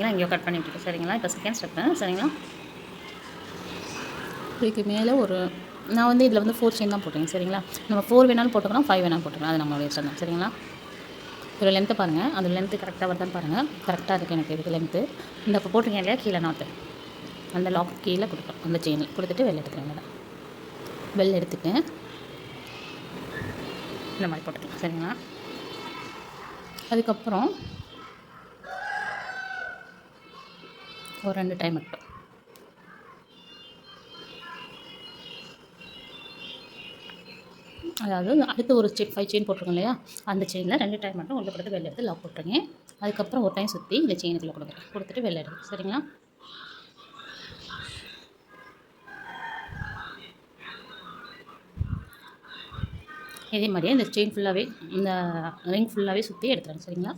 இங்கேயோ கட் பண்ணிவிட்டு சரிங்களா. இப்போ செகண்ட் ஸ்டெப்பு சரிங்களா. இதுக்கு மேலே நான் வந்து இதில் வந்து 4 செயின் தான் போட்டிருக்கேன் சரிங்களா. நம்ம 4 வேணாலும் போட்டுக்கலாம், 5 வேணாலும் போட்டுக்கலாம், அது நம்மளுடைய இஷ்டம் தான் சரிங்களா. இதோட லென்த்தை பாருங்கள், அந்த லென்த்து கரெக்டாக வருதான்னு பாருங்கள். கரெக்டாக இருக்குது எனக்கு இதுக்கு லென்த்து. இந்த இப்போ போட்டிருக்கேன் இல்லையா கீழே நாட்டு, அந்த லாக் கீழே கொடுப்போம், அந்த செயினில் கொடுத்துட்டு வெளில எடுத்துக்கிறேன். வெளில எடுத்துட்டு இந்த மாதிரி போட்டுக்கலாம் சரிங்களா. அதுக்கப்புறம் ஒரு 2 டைம் மட்டும் அதாவது அடுத்து ஒரு 5 செயின் போட்டிருக்கோம் இல்லையா, அந்த செயினில் 2 டைம் மட்டும் உள்ள கொடுத்து வெளில எடுத்து லாக் போட்டுருங்க. அதுக்கப்புறம் ஒரு டைம் சுற்றி இந்த செயினுக்குள்ளே கொடுத்துட்டு வெளில எடுத்து சரிங்களா. இதே மாதிரியே இந்த செயின் ஃபுல்லாகவே, இந்த ரிங் ஃபுல்லாகவே சுற்றி எடுத்துருங்க சரிங்களா.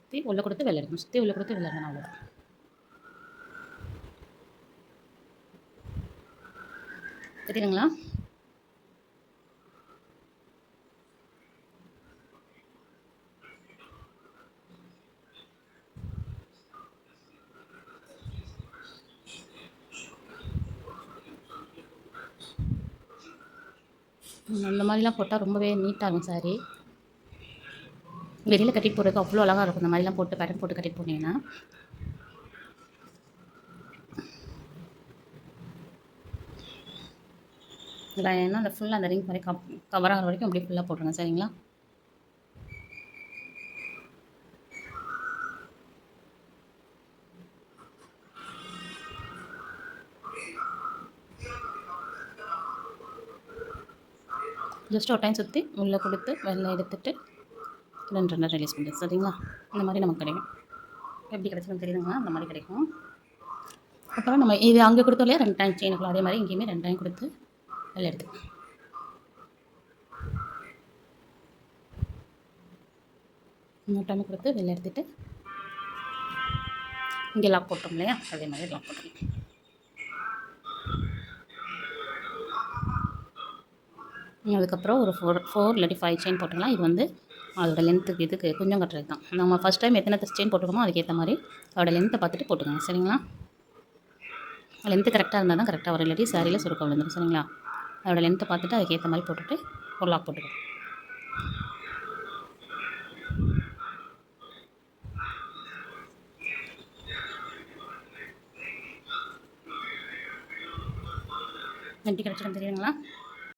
சுற்றி உள்ளே கொடுத்து வெளில எடுக்கணும், சுற்றி உள்ளே கொடுத்து வெளில எடுக்கணும், அவ்வளோதான். தெரியுதுங்களா. அந்த மாதிரிலாம் போட்டால் ரொம்பவே நீட்டாக இருக்கும் சாரி. வெளியில் கட்டிட்டு போகிறதுக்கு அவ்வளோ அழகாக இருக்கும். இந்த மாதிரிலாம் போட்டு பேட்டர்ன் போட்டு கட்டிட்டு போனீங்கன்னா இதில் ஏன்னா அந்த ஃபுல்லாக அந்த ரிங் மாதிரி கவர் ஆகிற வரைக்கும் அப்படியே ஃபுல்லாக போட்டுருங்க சரிங்களா. ஜஸ்ட் ஒரு டைம் சுற்றி உள்ளே கொடுத்து வெளில எடுத்துகிட்டு 2 ரிலீஸ் பண்ணுறது சரிங்களா. இந்த மாதிரி நமக்கு கிடைக்கும். எப்படி கிடைச்சிடும் தெரியுதுங்களா, அந்த மாதிரி கிடைக்கும். அப்புறம் நம்ம இது அங்கே கொடுத்தோம் இல்லையா 2 டைம் செயினுக்குள்ள, அதே மாதிரி இங்கேயுமே 2 டைம் கொடுத்து வெளில எடுத்து 3 டைம் கொடுத்து வெளில எடுத்துகிட்டு இங்கே லாக் போட்டோம் இல்லையா, அதே மாதிரி லாக் போட்டோம். அதுக்கப்புறம் ஒரு 4 இல்லாட்டி 5 செயின் போட்டுக்கலாம். இது வந்து அதோட லென்த்துக்கு இதுக்கு கொஞ்சம் கட்டுறது தான். நம்ம ஃபஸ்ட் டைம் எத்தனை செயின் போட்டுருக்கோமோ அதுக்கேற்ற மாதிரி அதோட லென்த்தை பார்த்துட்டு போட்டுக்கோங்க சரிங்களா. லென்த்து கரெக்டாக இருந்தால் தான் கரெக்டாக வரும், இல்லாட்டி சாரியில் சுருக்க விழுந்துடும் சரிங்களா. அதோட லென்த்தை பார்த்துட்டு அதுக்கேற்ற மாதிரி போட்டுட்டு ஒரு லாக் போட்டுக்கணும். எப்படி கிடச்சிடும் தெரியுங்களா.